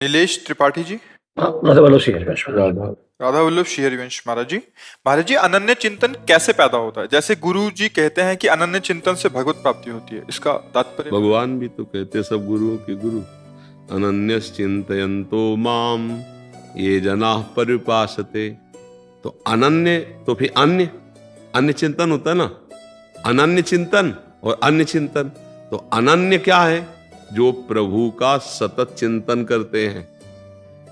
नीलेश त्रिपाठी जी। राधा वल्लभ श्री हरिवंश राधा वल्लभ श्री हरिवंश महाराज जी अनन्य चिंतन कैसे पैदा होता है? जैसे गुरु जी कहते हैं कि अनन्य चिंतन से भगवत प्राप्ति होती है, इसका तात्पर्य? भगवान भी तो कहते सब गुरुओं के गुरु, अनन्यस चिंतयन्तो माम ये जनाः पर्युपासते। तो अनन्य तो फिर अन्य चिंतन होता है ना, अनन्य चिंतन और अन्य चिंतन। तो अनन्य क्या है? जो प्रभु का सतत चिंतन करते हैं।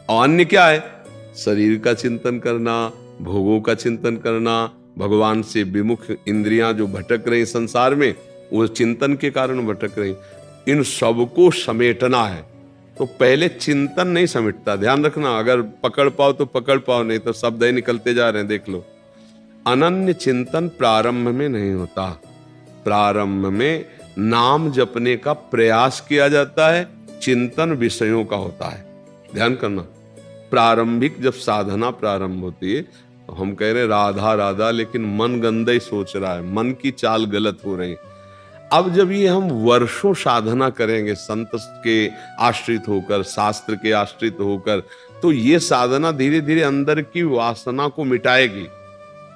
और अन्य क्या है? शरीर का चिंतन करना, भोगों का चिंतन करना, भगवान से विमुख इंद्रियां जो भटक रही संसार में, वो चिंतन के कारण भटक रही। इन सबको समेटना है। तो पहले चिंतन नहीं समेटता, ध्यान रखना। अगर पकड़ पाओ तो पकड़ पाओ, नहीं तो शब्द ही निकलते जा रहे हैं, देख लो। अनन्य चिंतन प्रारंभ में नहीं होता। प्रारंभ में नाम जपने का प्रयास किया जाता है, चिंतन विषयों का होता है। ध्यान करना, प्रारंभिक जब साधना प्रारंभ होती है तो हम कह रहे राधा राधा, लेकिन मन गंदा ही सोच रहा है, मन की चाल गलत हो रही है। अब जब ये हम वर्षों साधना करेंगे संत के आश्रित होकर, शास्त्र के आश्रित होकर, तो ये साधना धीरे धीरे अंदर की वासना को मिटाएगी।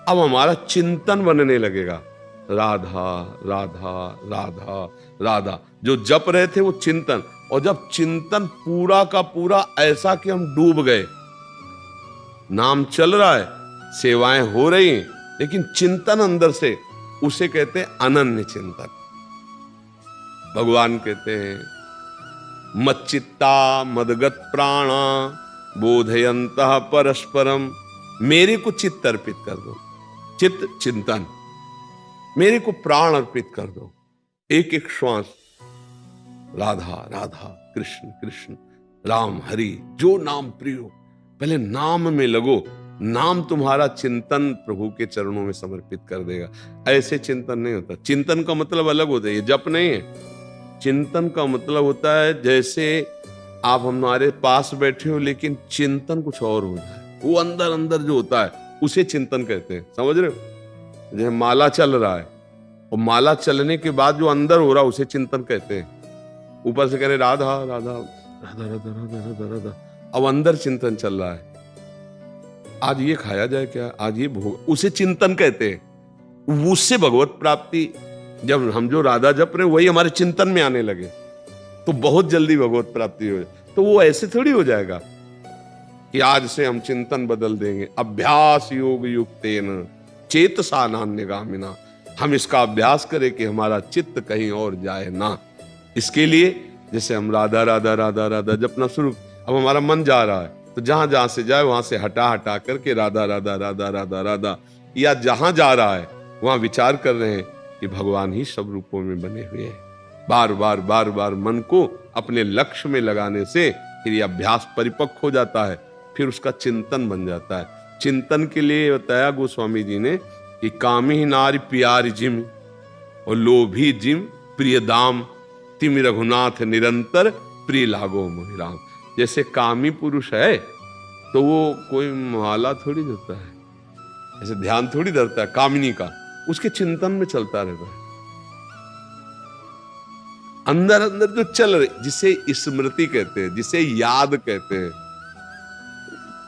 अब हमारा चिंतन बनने लगेगा, राधा राधा राधा राधा। जो जप रहे थे वो चिंतन, और जब चिंतन पूरा का पूरा ऐसा कि हम डूब गए, नाम चल रहा है, सेवाएं हो रही हैं, लेकिन चिंतन अंदर से, उसे कहते हैं अनन्य चिंतन। भगवान कहते हैं मच्चित्ता मदगत प्राणा बोधयन्तः परस्परम। मेरे को चित्त अर्पित कर दो, चित्त चिंतन, मेरे को प्राण अर्पित कर दो। एक एक श्वास राधा राधा, कृष्ण कृष्ण, राम हरि, जो नाम प्रिय हो, पहले नाम में लगो। नाम तुम्हारा चिंतन प्रभु के चरणों में समर्पित कर देगा। ऐसे चिंतन नहीं होता। चिंतन का मतलब अलग होता है, ये जप नहीं है। चिंतन का मतलब होता है जैसे आप हमारे पास बैठे हो, लेकिन चिंतन कुछ और हो जाए, वो अंदर अंदर जो होता है उसे चिंतन कहते हैं। समझ रहे हो? जैसे माला चल रहा है, और माला चलने के बाद जो अंदर हो रहा है उसे चिंतन कहते हैं। ऊपर से कह रहे राधा राधा राधा राधा राधा राधा राधा, अब अंदर चिंतन चल रहा है, आज ये खाया जाए क्या, आज ये भोग, उसे चिंतन कहते हैं। उससे भगवत प्राप्ति, जब हम जो राधा जप रहे वही हमारे चिंतन में आने लगे तो बहुत जल्दी भगवत प्राप्ति हो जाए। तो वो ऐसे थोड़ी हो जाएगा कि आज से हम चिंतन बदल देंगे। अभ्यास योग युक्तेन चेतसा नान्यगामिना, हम इसका अभ्यास करें कि हमारा चित्त कहीं और जाए ना। इसके लिए जैसे हम राधा राधा राधा राधा जपना शुरू, अब हमारा मन जा रहा है तो जहां जहां से जाए वहां से हटा हटा करके राधा राधा राधा राधा राधा, या जहां जा रहा है वहां विचार कर रहे हैं कि भगवान ही सब रूपों में बने हुए हैं। बार बार बार बार मन को अपने लक्ष्य में लगाने से फिर यह अभ्यास परिपक्व हो जाता है, फिर उसका चिंतन बन जाता है। चिंतन के लिए बताया गोस्वामी जी ने कि कामी नारी प्यारी जिम और लोभी जिम प्रिय दाम, तिम रघुनाथ निरंतर प्रिय लागो मोहि राम। जैसे कामी पुरुष है तो वो कोई माला थोड़ी धरता है, ऐसे ध्यान थोड़ी धरता है कामिनी का, उसके चिंतन में चलता रहता है। अंदर अंदर जो चल रहे, जिसे स्मृति कहते हैं, जिसे याद कहते हैं,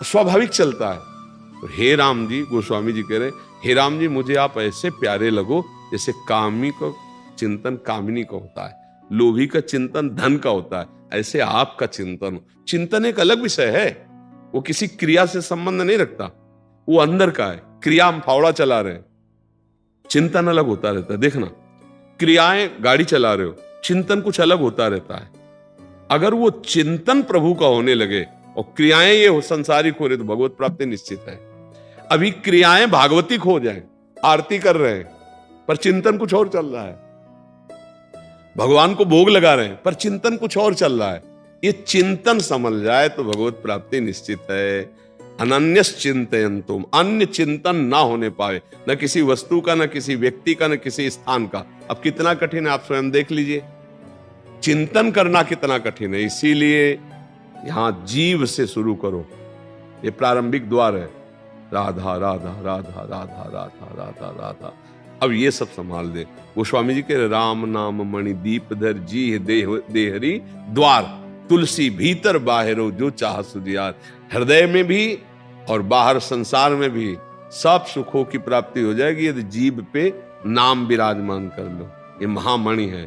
स्वाभाविक चलता है। तो हे राम जी, गोस्वामी जी कह रहे, हे राम जी मुझे आप ऐसे प्यारे लगो जैसे कामी का चिंतन कामिनी का होता है, लोभी का चिंतन धन का होता है, ऐसे आपका चिंतन। चिंतन एक अलग विषय है, वो किसी क्रिया से संबंध नहीं रखता, वो अंदर का है। क्रिया हम फावड़ा चला रहे हैं, चिंतन अलग होता रहता है। देखना, क्रियाएं गाड़ी चला रहे हो, चिंतन कुछ अलग होता रहता है। अगर वो चिंतन प्रभु का होने लगे और क्रियाएं ये हो संसारिक हो रहे तो भगवत प्राप्ति निश्चित है। अभी क्रियाएं भागवतिक हो जाएं, आरती कर रहे हैं पर चिंतन कुछ और चल रहा है, भगवान को भोग लगा रहे हैं पर चिंतन कुछ और चल रहा है। ये चिंतन समझ जाए तो भगवत प्राप्ति निश्चित है। अनन्यस चिंतयन्तुम, अन्य चिंतन ना होने पाए, न किसी वस्तु का, न किसी व्यक्ति का, न किसी स्थान का। अब कितना कठिन है आप स्वयं देख लीजिए, चिंतन करना कितना कठिन है। इसीलिए यहां जीव से शुरू करो, ये प्रारंभिक द्वार है। राधा राधा राधा राधा राधा राधा राधा, अब ये सब संभाल दे। गोस्वामी जी के राम नाम मणि दीप धर जी देहरी द्वार, तुलसी भीतर बाहरो जो चाह सुधियार। हृदय में भी और बाहर संसार में भी सब सुखों की प्राप्ति हो जाएगी यदि जीभ पे नाम विराजमान कर लो। ये महामणि है।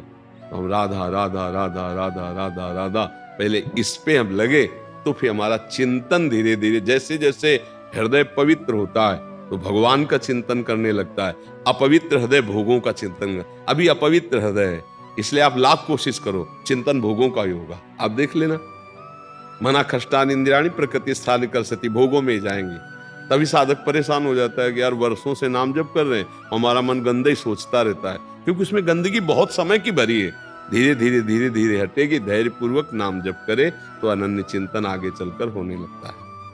तो हम राधा राधा राधा राधा राधा राधा पहले इस पे हम लगे तो फिर हमारा चिंतन धीरे धीरे, जैसे जैसे हृदय पवित्र होता है तो भगवान का चिंतन करने लगता है। अपवित्र हृदय भोगों का चिंतन, अभी अपवित्र हृदय है, इसलिए आप लाख कोशिश करो, चिंतन भोगों का ही होगा। आप देख लेना, मना खष्टान इंद्रियाणी प्रकृति स्थान कर सती, भोगों में ही जाएंगे। तभी साधक परेशान हो जाता है कि यार वर्षों से नाम जप कर रहे हैं, हमारा मन गंदा ही सोचता रहता है, क्योंकि उसमें गंदगी बहुत समय की भरी है। धीरे धीरे धीरे धीरे हटेगी। धैर्य पूर्वक नाम जप करे तो अनन्य चिंतन आगे चलकर होने लगता है।